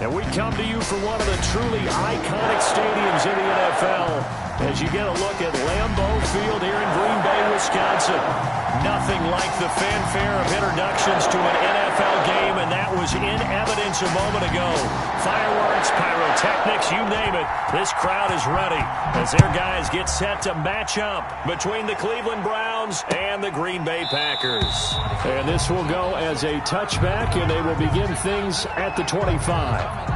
And we come to you from one of the truly iconic stadiums in the NFL as you get a look at Lambeau Field here in Green Bay, Wisconsin. Nothing like the fanfare of introductions to an NFL game, and that was in evidence a moment ago. Fireworks, pyrotechnics, you name it. This crowd is ready as their guys get set to match up between the Cleveland Browns and the Green Bay Packers. And this will go as a touchback, and they will begin things at the 25.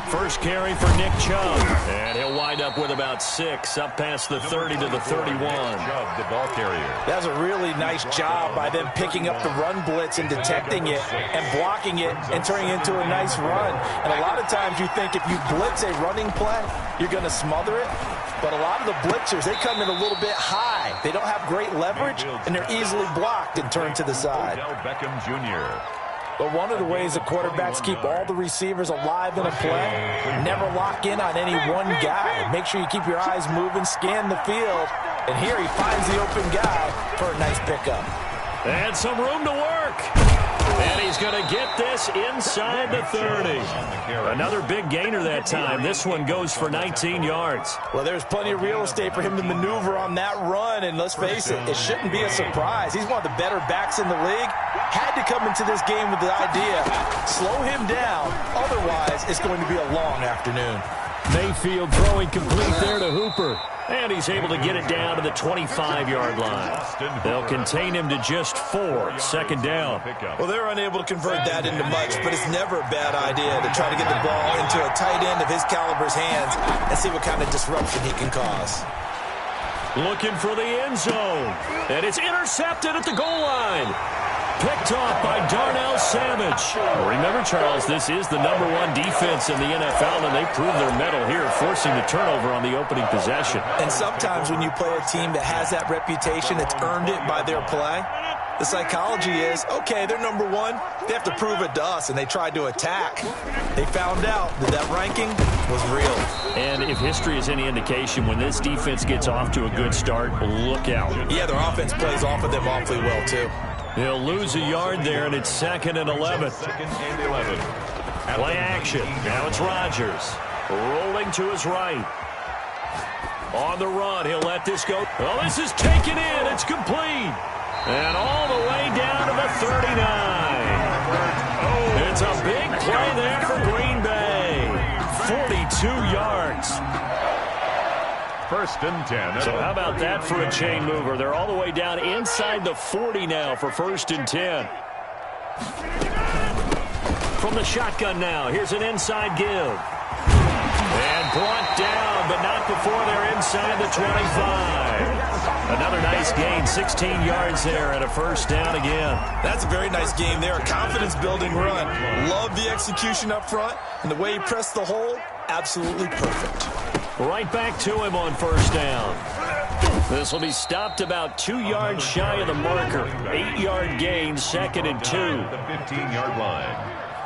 First carry for Nick Chubb, and he'll wind up with about 6, up past the 30 to the 31. Chubb, the ball carrier. That was a really nice job by them picking up the run blitz and detecting it and blocking it and turning it into a nice run. And a lot of times you think if you blitz a running play, you're going to smother it. But a lot of the blitzers, they come in a little bit high. They don't have great leverage, and they're easily blocked and turned to the side. Odell Beckham Jr. But one of the ways that quarterbacks keep all the receivers alive in a play, never lock in on any one guy. Make sure you keep your eyes moving, scan the field. And here he finds the open guy for a nice pickup. And some room to work. And he's going to get this inside the 30. Another big gainer that time. This one goes for 19 yards. Well, there's plenty of real estate for him to maneuver on that run. And let's face it, it shouldn't be a surprise. He's one of the better backs in the league. Had to come into this game with the idea, slow him down. Otherwise, it's going to be a long afternoon. Mayfield throwing complete there to Hooper. And he's able to get it down to the 25-yard line. They'll contain him to just 4, second down. Well, they're unable to convert that into much, but it's never a bad idea to try to get the ball into a tight end of his caliber's hands and see what kind of disruption he can cause. Looking for the end zone. And it's intercepted at the goal line. Picked off by Darnell Savage. Remember, Charles, this is the #1 defense in the NFL, and they prove their mettle here, forcing the turnover on the opening possession. And sometimes when you play a team that has that reputation, that's earned it by their play, the psychology is, okay, they're #1. They have to prove it to us, and they tried to attack. They found out that that ranking was real. And if history is any indication, when this defense gets off to a good start, look out. Yeah, their offense plays off of them awfully well, too. He'll lose a yard there, and it's 2nd and 11. Play action. Now it's Rodgers. Rolling to his right. On the run, he'll let this go. Oh, this is taken in. It's complete. And all the way down to the 39. It's a big play there for Green Bay. 42 yards. 1st and 10. So how about that for a chain mover? They're all the way down inside the 40 now for 1st and 10. From the shotgun now, here's an inside give. And brought down, but not before they're inside the 25. Another nice gain, 16 yards there, and a 1st down again. That's a very nice game there, a confidence-building run. Love the execution up front, and the way he pressed the hole, absolutely perfect. Right back to him on 1st down. This will be stopped about 2 yards shy of the marker. 8-yard gain, 2nd and 2. The 15-yard line.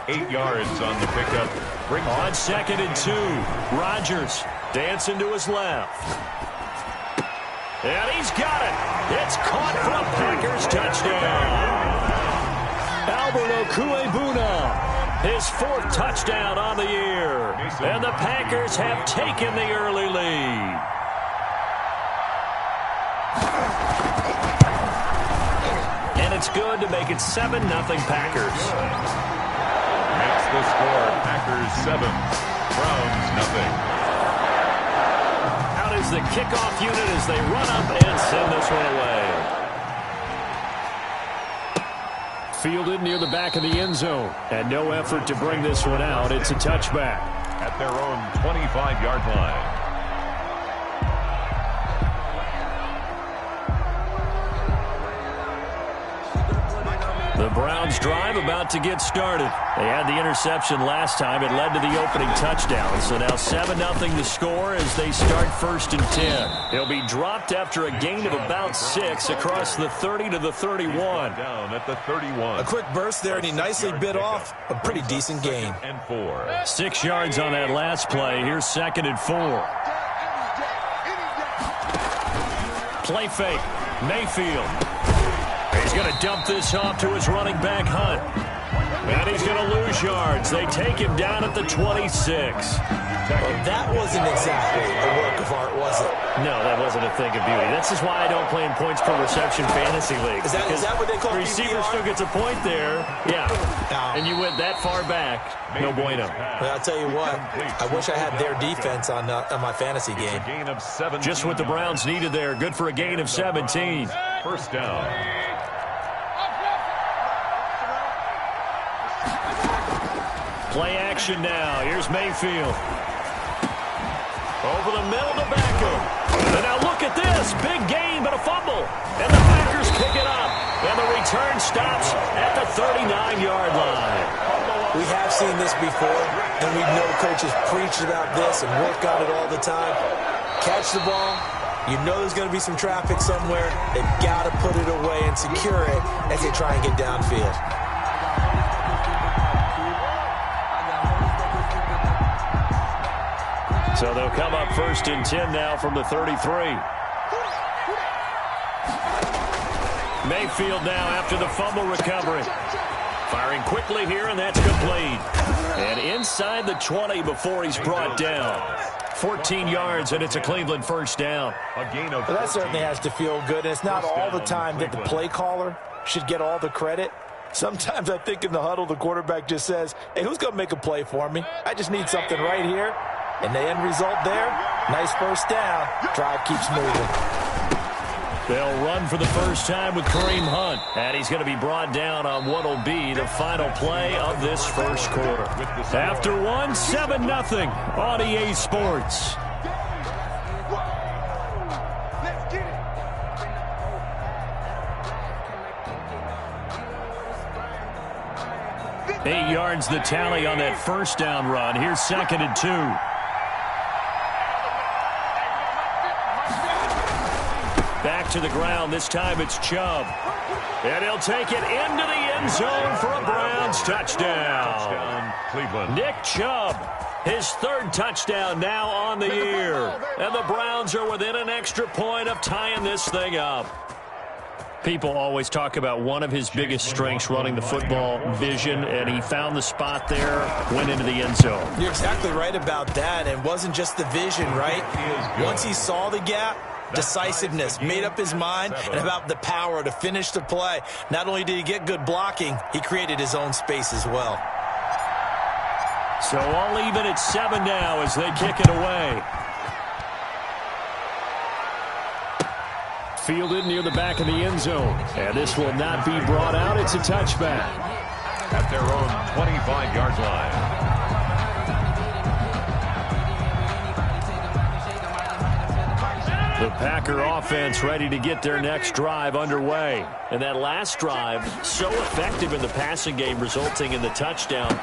8 yards on the pickup. On 2nd and 2, Rodgers dancing to his left. And he's got it. It's caught for a Packers touchdown. Albert Okwuegbuna. His 4th touchdown on the year. And the Packers have taken the early lead. And it's good to make it 7-0 Packers. Makes the score Packers 7, Browns nothing. Out is the kickoff unit as they run up and send this one away. Fielded near the back of the end zone. And no effort to bring this one out. It's a touchback. At their own 25-yard line. The Browns drive about to get started. They had the interception last time. It led to the opening touchdown. So now 7-0 the score as they start 1st and 10. He'll be dropped after a gain of about 6 across the 30 to the 31. Down at the 31. A quick burst there, and he nicely bit off a pretty decent gain. And 4. 6 yards on that last play. Here's 2nd and 4. Play fake. Mayfield. He's going to dump this off to his running back, Hunt. And he's going to lose yards. They take him down at the 26. Well, that wasn't exactly a work of art, was it? No, that wasn't a thing of beauty. This is why I don't play in points per reception fantasy league. Is that what they call the receiver PPR? still gets a point there. Yeah. No. And you went that far back. No bueno. Well, I'll tell you what. I wish I had their defense on my fantasy game. Gain of 17. Just what the Browns needed there. Good for a gain of 17. First down. Play action now. Here's Mayfield. Over the middle to Beckham. And now look at this. Big gain, but a fumble. And the Packers pick it up. And the return stops at the 39-yard line. We have seen this before, and we know coaches preach about this and work on it all the time. Catch the ball. You know there's going to be some traffic somewhere. They've got to put it away and secure it as they try and get downfield. So they'll come up 1st and 10 now from the 33. Mayfield now after the fumble recovery. Firing quickly here, and that's complete. And inside the 20 before he's brought down. 14 yards, and it's a Cleveland first down. A gain of Well, that certainly has to feel good, and it's not all the time that the play caller should get all the credit. Sometimes I think in the huddle, the quarterback just says, hey, who's going to make a play for me? I just need something right here. And the end result there, nice first down. Drive keeps moving. They'll run for the first time with Kareem Hunt. And he's going to be brought down on what will be the final play of this first quarter. After one, 7-0 on EA Sports. Eight yards the tally on that first down run. Here's 2nd and 2. Back to the ground. This time it's Chubb. And he'll take it into the end zone for a Browns touchdown. Cleveland. Nick Chubb, his 3rd touchdown now on the year. And the Browns are within an extra point of tying this thing up. People always talk about one of his biggest strengths running the football, vision, and he found the spot there, went into the end zone. You're exactly right about that. It wasn't just the vision, right? Once he saw the gap, decisiveness, made up his mind, and about the power to finish the play. Not only did he get good blocking, he created his own space as well. So all even at 7 now as they kick it away. Fielded near the back of the end zone. And this will not be brought out. It's a touchback. At their own 25-yard line. The Packer offense ready to get their next drive underway. And that last drive, so effective in the passing game, resulting in the touchdown.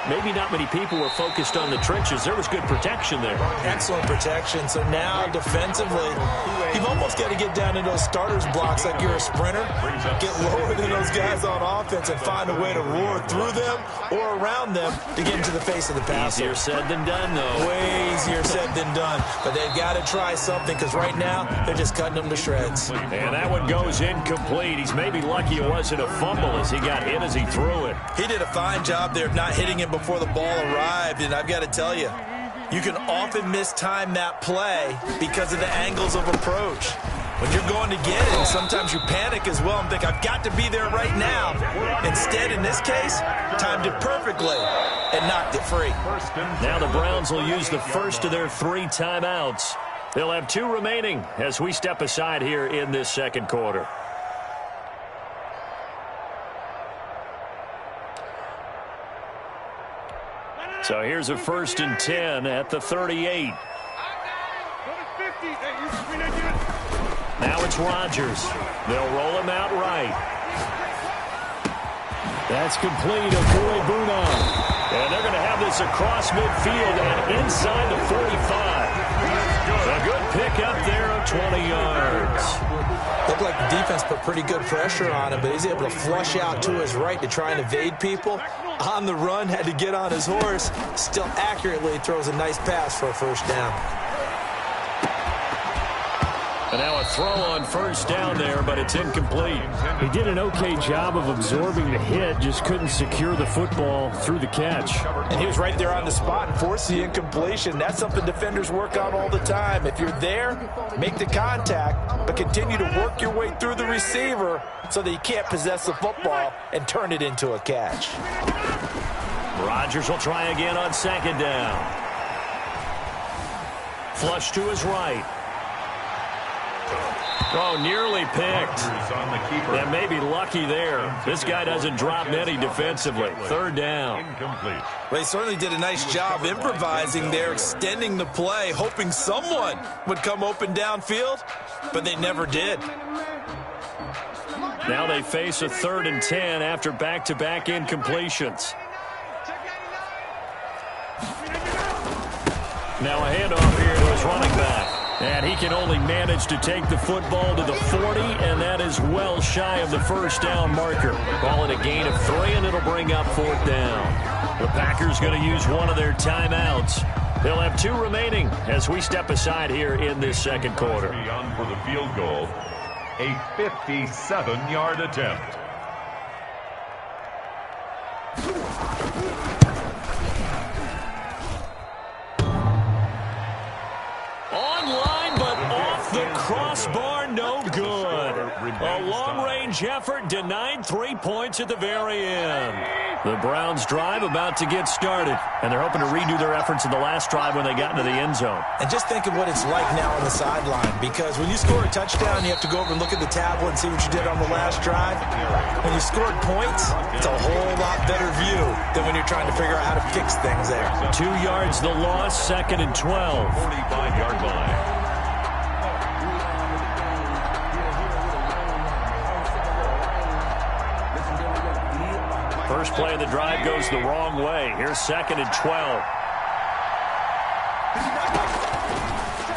Maybe not many people were focused on the trenches. There was good protection there. Excellent protection. So now defensively, you've almost got to get down in those starters blocks like you're a sprinter. Get lower than those guys on offense and find a way to roar through them or around them to get into the face of the passer. Easier said than done, though. Way easier said than done. But they've got to try something because right now they're just cutting them to shreds. And that one goes incomplete. He's maybe lucky it wasn't a fumble as he got hit as he threw it. He did a fine job there of not hitting him before the ball arrived, and I've got to tell you, you can often mistime that play because of the angles of approach. When you're going to get it, sometimes you panic as well and think, I've got to be there right now. Instead, in this case, timed it perfectly and knocked it free. Now the Browns will use the first of their 3 timeouts. They'll have 2 remaining as we step aside here in this second quarter. So here's a 1st and 10 at the 38. Now it's Rodgers. They'll roll him out right. That's complete to Boy Bunon. And they're going to have this across midfield and inside the 45. A good pick up there of 20 yards. Looked like the defense put pretty good pressure on him, but he's able to flush out to his right to try and evade people. On the run, had to get on his horse. Still accurately throws a nice pass for a first down. And now a throw on first down there, but it's incomplete. He did an okay job of absorbing the hit, just couldn't secure the football through the catch. And he was right there on the spot and forced the incompletion. That's something defenders work on all the time. If you're there, make the contact, but continue to work your way through the receiver so that you can't possess the football and turn it into a catch. Rodgers will try again on second down. Flush to his right. Oh, nearly picked. Yeah, maybe lucky there. This guy doesn't drop many defensively. Third down. Incomplete. They certainly did a nice job improvising there, extending the play, hoping someone would come open downfield, but they never did. Now they face a 3rd and 10 after back-to-back incompletions. Now a handoff here to his running back. And he can only manage to take the football to the 40, and that is well shy of the first down marker. Call it a gain of 3, and it'll bring up 4th down. The Packers going to use one of their timeouts. They'll have 2 remaining as we step aside here in this second quarter. On for the field goal, a 57-yard attempt. Crossbar, no good. A long-range effort denied 3 points at the very end. The Browns' drive about to get started, and they're hoping to redo their efforts in the last drive when they got into the end zone. And just think of what it's like now on the sideline, because when you score a touchdown, you have to go over and look at the tablet and see what you did on the last drive. When you scored points, it's a whole lot better view than when you're trying to figure out how to fix things there. 2 yards the loss, 2nd and 12. 45-yard line. First play of the drive goes the wrong way. Here's 2nd and 12.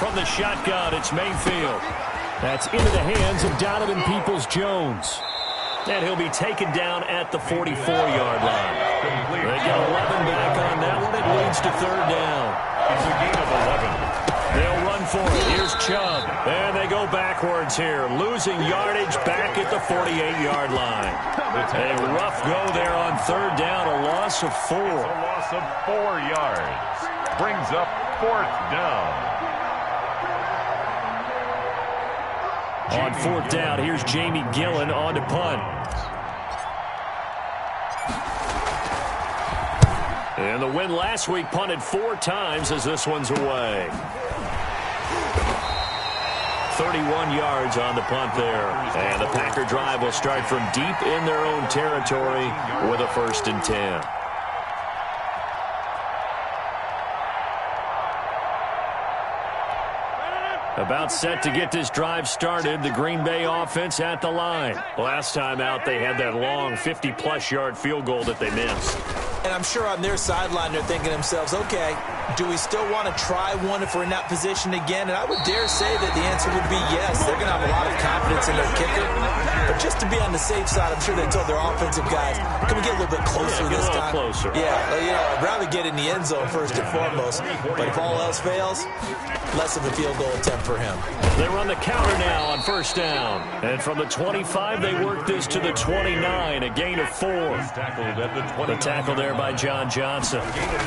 From the shotgun, it's Mayfield. That's into the hands of Donovan Peoples-Jones. And he'll be taken down at the 44-yard line. They get 11 back on that one. It leads to 3rd down. It's a gain of 11. They'll run for it. Here's Chubb. And they go backwards here, losing yardage back at the 48-yard line. A rough go there on 3rd down, a loss of 4. It's a loss of 4 yards. Brings up 4th down. On 4th down, here's Jamie Gillen on to punt. And the win last week punted 4 times as this one's away. 31 yards on the punt there. And the Packer drive will start from deep in their own territory with a 1st and 10. About set to get this drive started, the Green Bay offense at the line. Last time out, they had that long 50-plus yard field goal that they missed. And I'm sure on their sideline they're thinking to themselves, okay, do we still want to try one if we're in that position again? And I would dare say that the answer would be yes. They're going to have a lot of confidence in their kicker. But just to be on the safe side, I'm sure they told their offensive guys, can we get a little bit closer this time? Closer. Yeah, I'd rather get in the end zone first and foremost. But if all else fails, less of a field goal attempt for him. They run the counter now on 1st down. And from the 25, they work this to the 29, a gain of 4. Tackled at the 20. The tackle there by John Johnson. Gain of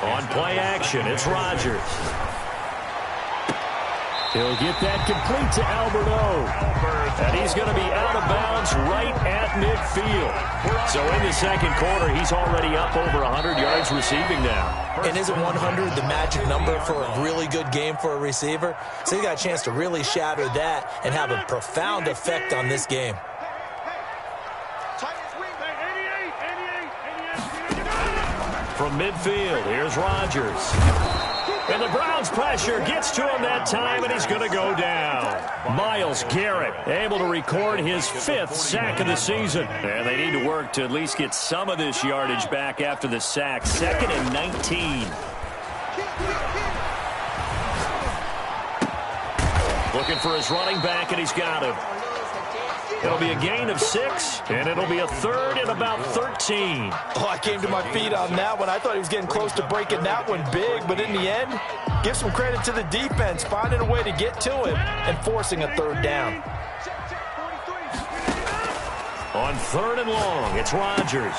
4. On play action, it's Rodgers. He'll get that complete to Albert O. And he's going to be out of bounds right at midfield. So in the second quarter, he's already up over 100 yards receiving now. And isn't 100 the magic number for a really good game for a receiver? So he got a chance to really shatter that and have a profound effect on this game. From midfield, here's Rodgers. And the Browns' pressure gets to him that time, and he's going to go down. Myles Garrett able to record his 5th sack of the season. And they need to work to at least get some of this yardage back after the sack. 2nd and 19. Looking for his running back, and he's got him. It'll be a gain of 6, and it'll be a 3rd and about 13. Oh, I came to my feet on that one. I thought he was getting close to breaking that one big, but in the end, give some credit to the defense, finding a way to get to him and forcing a 3rd down. On 3rd and long, it's Rodgers.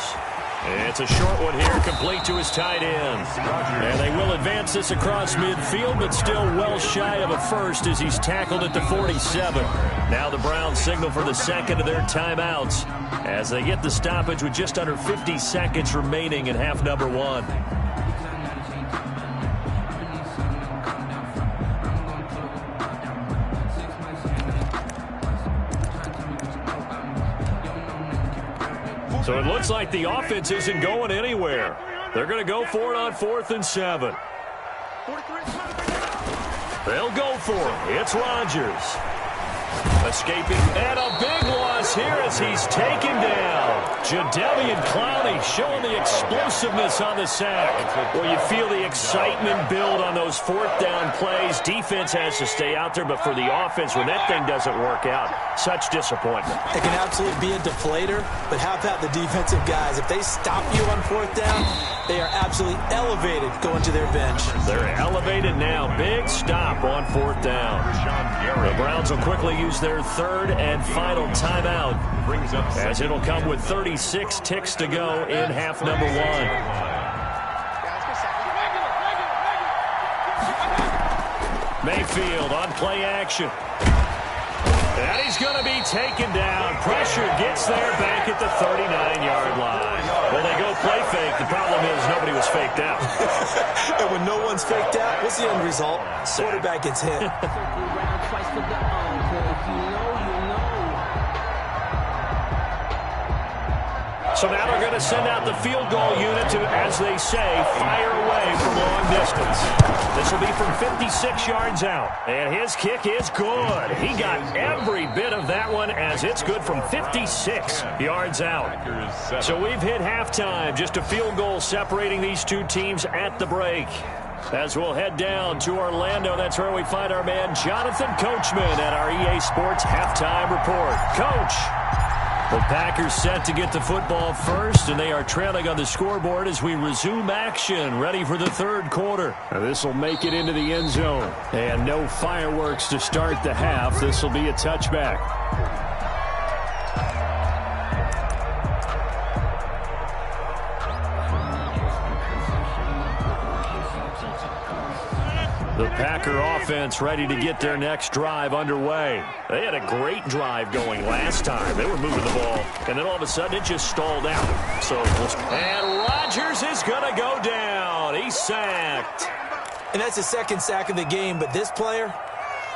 It's a short one here, complete to his tight end. And they will advance this across midfield, but still well shy of a first as he's tackled at the 47. Now the Browns signal for the 2nd of their timeouts as they get the stoppage with just under 50 seconds remaining in half number 1. So it looks like the offense isn't going anywhere. They're going to go for it on 4th and 7. They'll go for it. It's Rodgers. Escaping, and a big loss here as he's taken down. Jadeveon Clowney showing the explosiveness on the sack. Well, you feel the excitement build on those 4th down plays. Defense has to stay out there, but for the offense, when that thing doesn't work out, such disappointment. It can absolutely be a deflator, but how about the defensive guys? If they stop you on 4th down, they are absolutely elevated going to their bench. They're elevated now. Big stop on 4th down. The Browns will quickly use their 3rd and final timeout, as it'll come with 36 ticks to go in half number 1. Mayfield on play action. And he's going to be taken down. Pressure gets there back at the 39-yard line. Well, they go play fake. The problem is nobody was faked out. And when no one's faked out, what's the end result? Quarterback gets hit. So now they're going to send out the field goal unit to, as they say, fire away from long distance. This will be from 56 yards out. And his kick is good. He got every bit of that one as it's good from 56 yards out. So we've hit halftime. Just a field goal separating these two teams at the break. As we'll head down to Orlando, that's where we find our man Jonathan Coachman at our EA Sports Halftime Report. Coach. The Packers set to get the football first, and they are trailing on the scoreboard as we resume action, ready for the 3rd quarter. This will make it into the end zone. And no fireworks to start the half. This will be a touchback. The Packer offense ready to get their next drive underway. They had a great drive going last time. They were moving the ball, and then all of a sudden it just stalled out. And Rodgers is going to go down. He's sacked. And that's the 2nd sack of the game, but this player,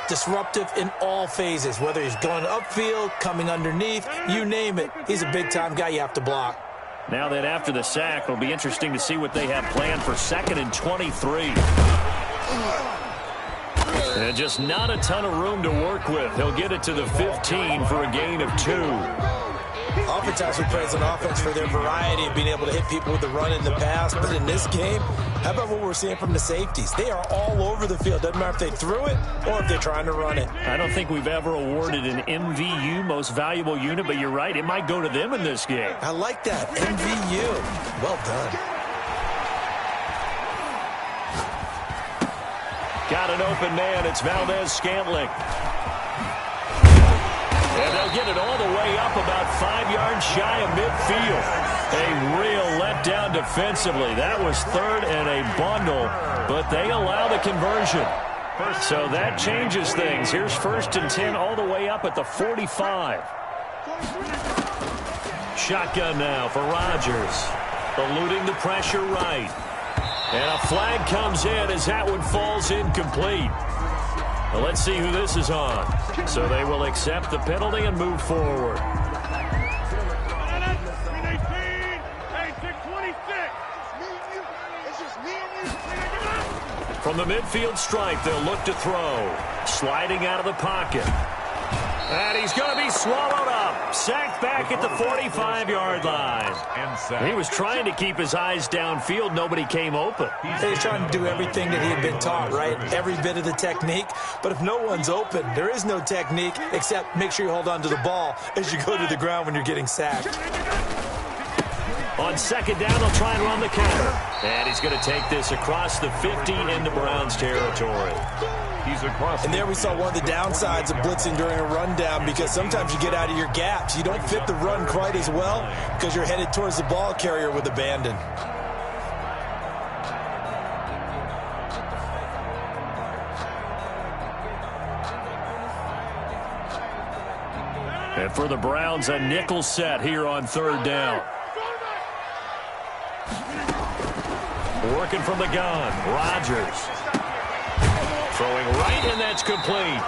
disruptive in all phases, whether he's going upfield, coming underneath, you name it. He's a big-time guy you have to block. Now that after the sack, it'll be interesting to see what they have planned for 2nd and 23. And just not a ton of room to work with. He'll get it to the 15 for a gain of 2. Oftentimes we praise an offense for their variety of being able to hit people with the run in the pass. But in this game, how about what we're seeing from the safeties? They are all over the field. Doesn't matter if they threw it or if they're trying to run it. I don't think we've ever awarded an MVU, most valuable unit, but you're right. It might go to them in this game. I like that. MVU. Well done. Got an open man. It's Valdez-Scantling. And they'll get it all the way up about 5 yards shy of midfield. A real letdown defensively. That was 3rd and a bundle, but they allow the conversion. So that changes things. Here's 1st and 10 all the way up at the 45. Shotgun now for Rodgers. Eluding the pressure right. And a flag comes in as that one falls incomplete. Well, let's see who this is on. So they will accept the penalty and move forward. From the midfield stripe, they'll look to throw. Sliding out of the pocket. And he's going to be swallowed up. Sacked back at the 45-yard line. He was trying to keep his eyes downfield. Nobody came open. He was trying to do everything that he had been taught, right? Every bit of the technique. But if no one's open, there is no technique except make sure you hold on to the ball as you go to the ground when you're getting sacked. On second down, they'll try and run the counter. And he's going to take this across the 50 into Browns territory. He's across. And there we saw one of the downsides of blitzing during a rundown, because sometimes you get out of your gaps. You don't fit the run quite as well because you're headed towards the ball carrier with abandon. And for the Browns, a nickel set here on third down. Working from the gun, Rodgers. Throwing right, and that's complete.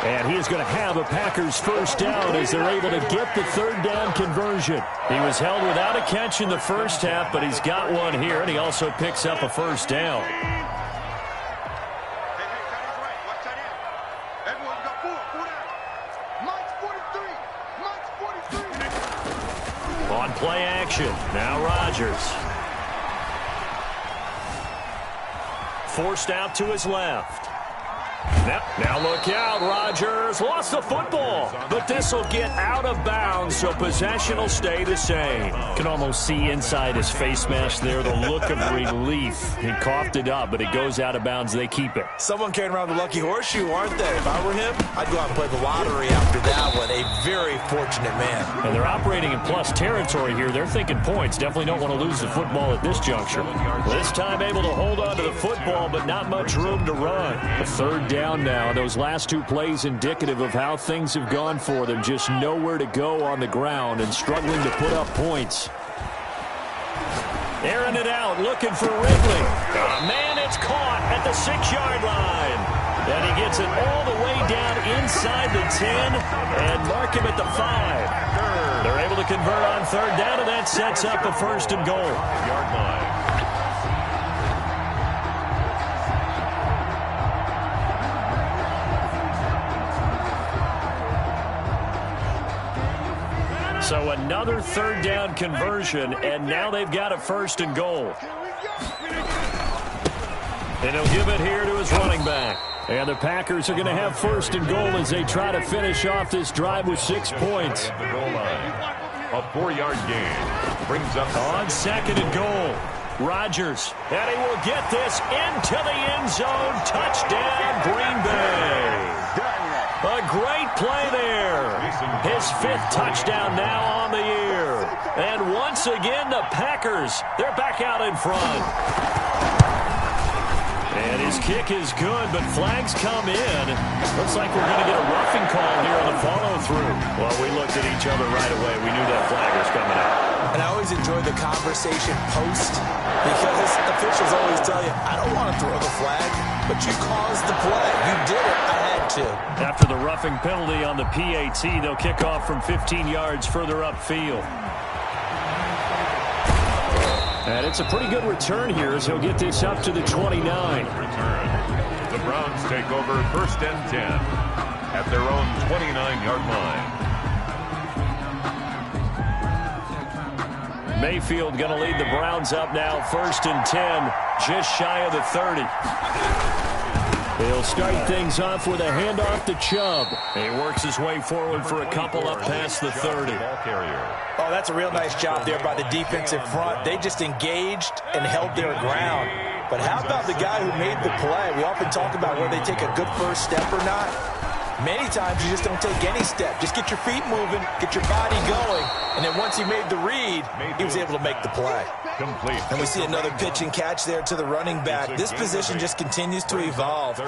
And he is going to have a Packers first down as they're able to get the third down conversion. He was held without a catch in the first half, but he's got one here, and he also picks up a first down. On play action, now Rodgers. Forced out to his left. Now look out, Rodgers lost the football, but this will get out of bounds, so possession will stay the same. Can almost see inside his face mask there the look of relief. He coughed it up, but it goes out of bounds. They keep it. Someone carrying around the lucky horseshoe, aren't they? If I were him, I'd go out and play the lottery after that one. A very fortunate man. And they're operating in plus territory here. They're thinking points. Definitely don't want to lose the football at this juncture. This time able to hold on to the football, but not much room to run. A third down now. Those last two plays indicative of how things have gone for them. Just nowhere to go on the ground and struggling to put up points. Airing it out, looking for Ridley. Man, it's caught at the 6-yard line. And he gets it all the way down inside the 10 and mark him at the 5. They're able to convert on third down, and that sets up a first and goal. Yard line. So another third down conversion, and now they've got a first and goal. And he'll give it here to his running back. And the Packers are going to have first and goal as they try to finish off this drive with 6 points. The goal line. A 4-yard gain brings up on second and goal. Rodgers, and he will get this into the end zone. Touchdown, Green Bay. A great play there. His 5th touchdown now on the year. And once again, the Packers, they're back out in front. And his kick is good, but flags come in. Looks like we're going to get a roughing call here on the follow-through. Well, we looked at each other right away. We knew that flag was coming out. And I always enjoy the conversation post, because officials always tell you, I don't want to throw the flag, but you caused the play. You did it. I had to. After the roughing penalty on the PAT, they'll kick off from 15 yards further upfield. And it's a pretty good return here as he'll get this up to the 29. Return. The Browns take over first and 10 at their own 29-yard line. Mayfield going to lead the Browns up now, first and 10, just shy of the 30. He'll start things off with a handoff to Chubb. He works his way forward for a couple up past the 30. Oh, that's a real nice job there by the defensive front. They just engaged and held their ground. But how about the guy who made the play? We often talk about whether they take a good first step or not. Many times you just don't take any step. Just get your feet moving, get your body going, and then once he made the read, he was able to make the play. Complete. And we see another pitch and catch there to the running back. This position just continues to evolve.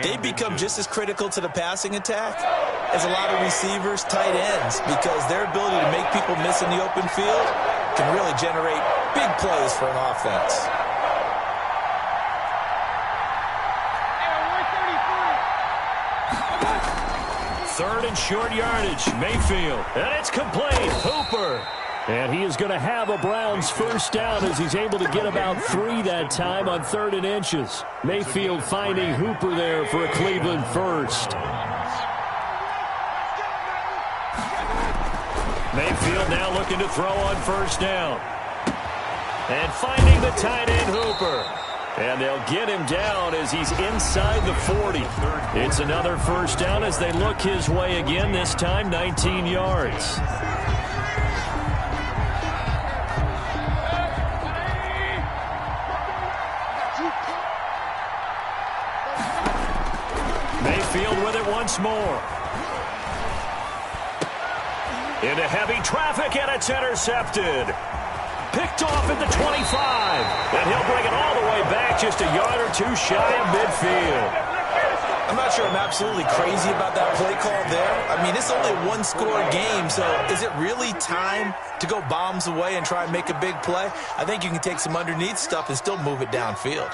They become just as critical to the passing attack as a lot of receivers, tight ends, because their ability to make people miss in the open field can really generate big plays for an offense. Third and short yardage, Mayfield, and it's complete. Hooper And he is going to have a Browns first down as he's able to get about 3 that time on 3rd and inches. Mayfield finding Hooper there for a Cleveland first. Mayfield now looking to throw on first down. And finding the tight end Hooper. And they'll get him down as he's inside the 40. It's another first down as they look his way again, this time 19 yards. Mayfield with it once more. Into heavy traffic, and it's intercepted. Picked off at the 25. And he'll bring it all the way back, just a yard or 2 shy of midfield. I'm not sure I'm absolutely crazy about that play call there. I mean, it's only a one-score game, so is it really time to go bombs away and try and make a big play? I think you can take some underneath stuff and still move it downfield.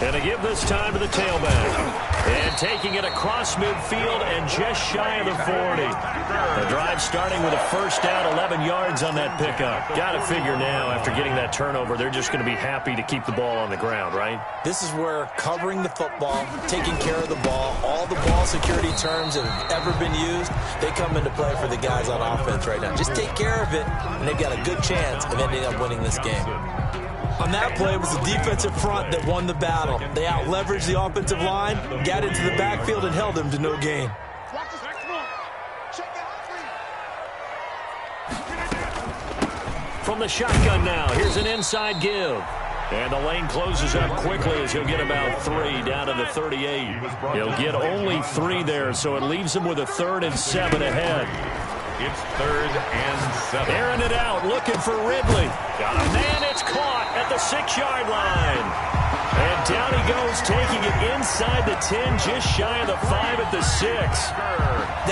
And to give this time to the tailback. And taking it across midfield and just shy of the 40. The drive starting with a first down, 11 yards on that pickup. Got to figure now, after getting that turnover, they're just going to be happy to keep the ball on the ground, right? This is where covering the football, taking care of the ball, all the ball security terms that have ever been used, they come into play for the guys on offense right now. Just take care of it, and they've got a good chance of ending up winning this game. On that play, it was the defensive front that won the battle. They out-leveraged the offensive line, got into the backfield, and held them to no gain. From the shotgun now, here's an inside give. And the lane closes up quickly as he'll get about 3 down to the 38. He'll get only 3 there, so it leaves him with a 3rd and 7 ahead. It's 3rd and 7. Airing it out, looking for Ridley. Got a man, it's caught at the 6-yard line. And down he goes, taking it inside the 10, just shy of the 5 at the 6.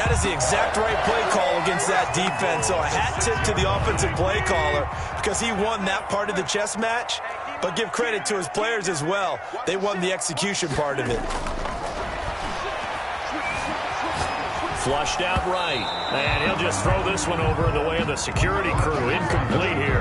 That is the exact right play call against that defense. So a hat tip to the offensive play caller because he won that part of the chess match. But give credit to his players as well. They won the execution part of it. Flushed out right. And he'll just throw this one over in the way of the security crew. Incomplete here.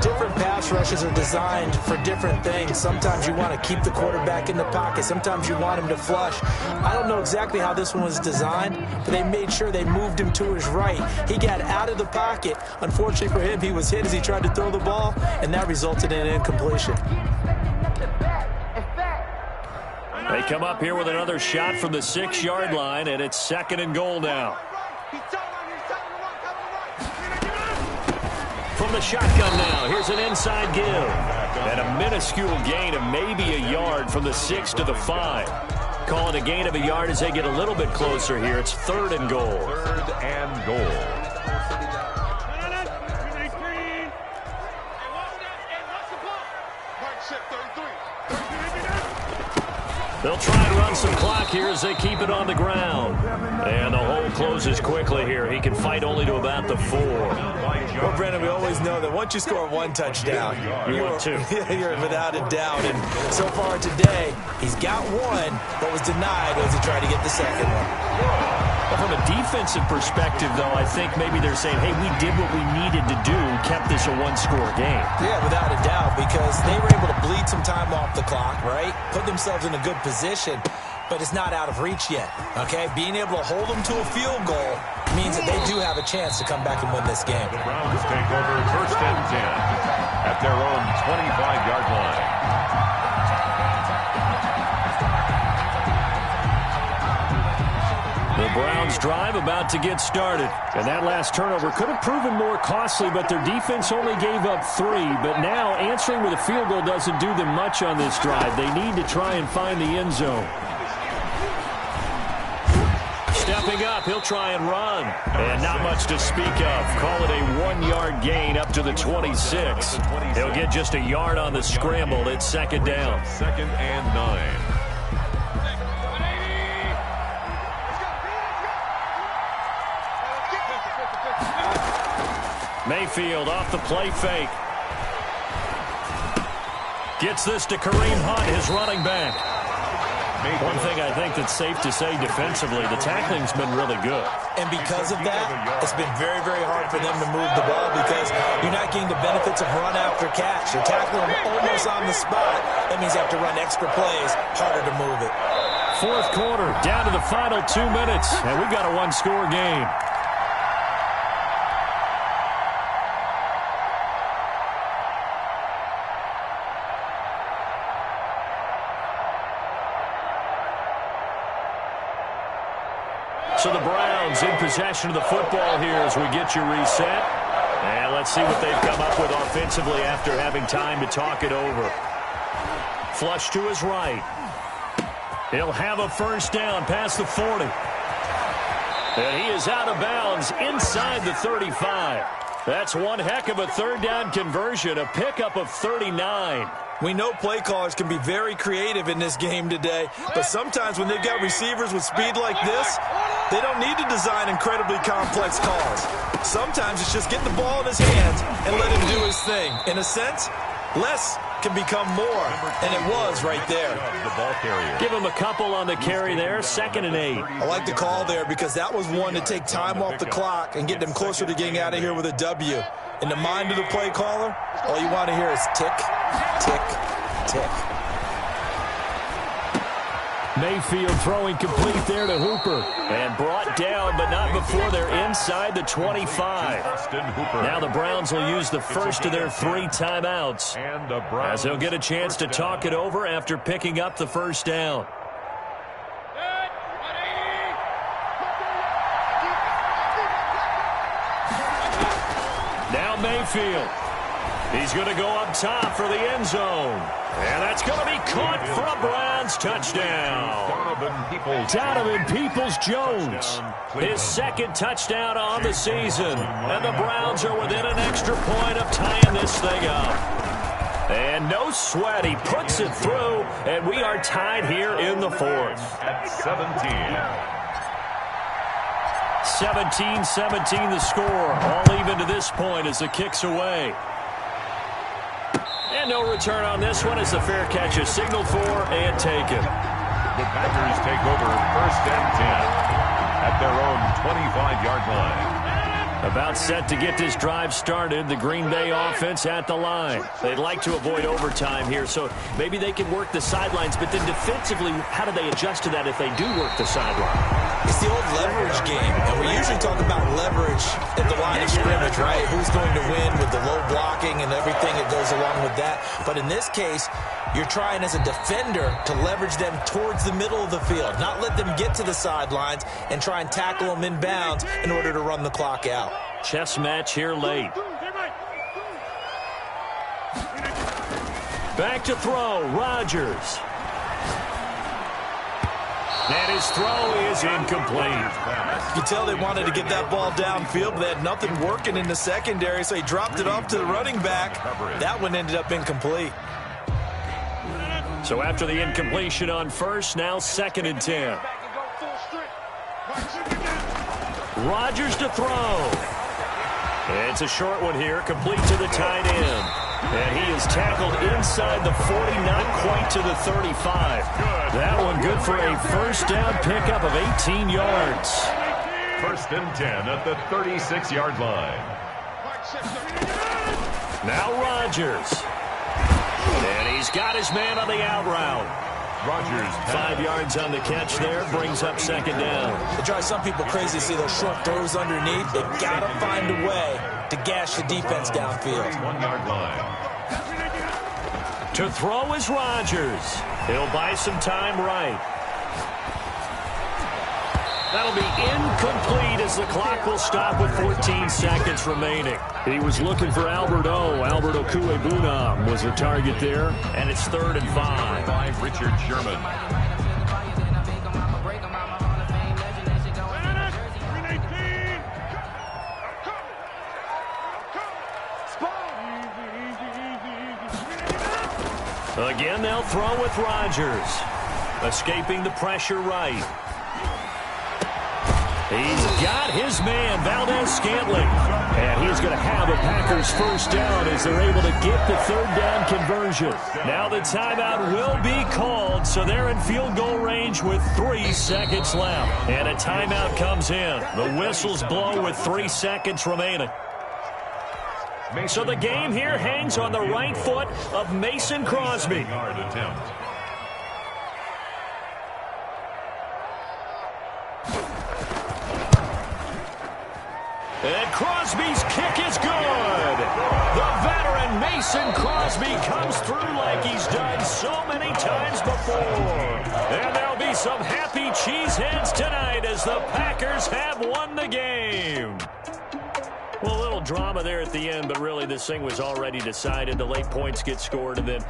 Different pass rushes are designed for different things. Sometimes you want to keep the quarterback in the pocket. Sometimes you want him to flush. I don't know exactly how this one was designed, but they made sure they moved him to his right. He got out of the pocket. Unfortunately for him, he was hit as he tried to throw the ball, and that resulted in an incompletion. They come up here with another shot from the 6-yard line, and it's 2nd and goal now. From the shotgun now, here's an inside give. And a minuscule gain of maybe a yard from the 6 to the 5. Call it a gain of a yard as they get a little bit closer here. It's 3rd and goal. 3rd and goal. They'll try and run some clock here as they keep it on the ground. And the hole closes quickly here. He can fight only to about the 4. Well, Brandon, we always know that once you score 1 touchdown, you want 2. You're without a doubt. And so far today, he's got 1, but was denied as he tried to get the 2nd one. Well, from a defensive perspective, though, I think maybe they're saying, hey, we did what we needed to do, kept this a 1-score game. Yeah, without a doubt, because they were able to bleed some time off the clock, right? Put themselves in a good position, but it's not out of reach yet, okay? Being able to hold them to a field goal means that they do have a chance to come back and win this game. The Browns take over 1st and 10 at their own 25-yard line. The Browns drive about to get started. And that last turnover could have proven more costly, but their defense only gave up 3. But now answering with a field goal doesn't do them much on this drive. They need to try and find the end zone. Stepping up, he'll try and run. And not much to speak of. Call it a 1-yard gain up to the 26. He'll get just a yard on the scramble. It's 2nd down. 2nd and 9. Mayfield off the play fake. Gets this to Kareem Hunt, his running back. One thing I think that's safe to say defensively, the tackling's been really good. And because of that, it's been very, very hard for them to move the ball because you're not getting the benefits of run after catch. You're tackling them almost on the spot. That means you have to run extra plays, harder to move it. Fourth quarter, down to the final 2 minutes, and we've got a one-score game. So the Browns in possession of the football here as we get you reset. And let's see what they've come up with offensively after having time to talk it over. Flush to his right. He'll have a first down past the 40. And he is out of bounds inside the 35. That's one heck of a third down conversion, a pickup of 39. We know play callers can be very creative in this game today, but sometimes when they've got receivers with speed like this, they don't need to design incredibly complex calls. Sometimes it's just getting the ball in his hands and let him do his thing. In a sense, less can become more, and it was right there. Give him a couple on the carry there, 2nd and 8. I like the call there because that was one to take time off the clock and get them closer to getting out of here with a W. In the mind of the play caller, all you want to hear is tick, tick, tick. Mayfield throwing complete there to Hooper. And brought down, but not before they're inside the 25. Now the Browns will use the first of their 3 timeouts, as they'll get a chance to talk it over after picking up the first down. Now Mayfield. He's going to go up top for the end zone. And that's going to be caught for a Browns touchdown. Donovan Peoples-Jones, his 2nd touchdown on the season. And the Browns are within an extra point of tying this thing up. And no sweat, he puts it through, and we are tied here in the 4th. At 17. 17-17 the score, all even to this point as the kick's away. And no return on this one as the fair catch is signaled for and taken. The Packers take over 1st and 10 at their own 25-yard line. About set to get this drive started, the Green Bay offense at the line. They'd like to avoid overtime here, so maybe they can work the sidelines, but then defensively, how do they adjust to that if they do work the sideline? It's the old leverage game, and we usually talk about leverage at the line of scrimmage, right? Who's going to win with the low blocking and everything that goes along with that. But in this case, you're trying as a defender to leverage them towards the middle of the field, not let them get to the sidelines and try and tackle them in bounds in order to run the clock out. Chess match here late. Back to throw, Rodgers. And his throw is incomplete. You can tell they wanted to get that ball downfield, but they had nothing working in the secondary, so he dropped it off to the running back. That one ended up incomplete. So after the incompletion on first, now 2nd and 10. Rodgers to throw. It's a short one here, complete to the tight end. And he is tackled inside the 40, not quite to the 35. That one good for a first down pickup of 18 yards. 1st and 10 at the 36-yard line. Now Rodgers. And he's got his man on the out route. Rodgers 5 yards on the catch there, brings up 2nd down. It drives some people crazy to see those short throws underneath. They've got to find a way to gash the defense downfield. 1-yard line. To throw is Rodgers. He'll buy some time right. That'll be incomplete as the clock will stop with 14 seconds remaining. He was looking for Albert Okwuegbunam was the target there, and it's 3rd and 5. By Richard Sherman. Again, they'll throw with Rodgers. Escaping the pressure right. He's got his man, Valdez-Scantling. And he's going to have a Packers first down as they're able to get the third down conversion. Now the timeout will be called, so they're in field goal range with 3 seconds left. And a timeout comes in. The whistles blow with 3 seconds remaining. So the game here hangs on the right foot of Mason Crosby. And Crosby's kick is good. The veteran Mason Crosby comes through like he's done so many times before. And there'll be some happy cheeseheads tonight as the Packers have won the game. Well, a little drama there at the end, but really this thing was already decided. The late points get scored, and then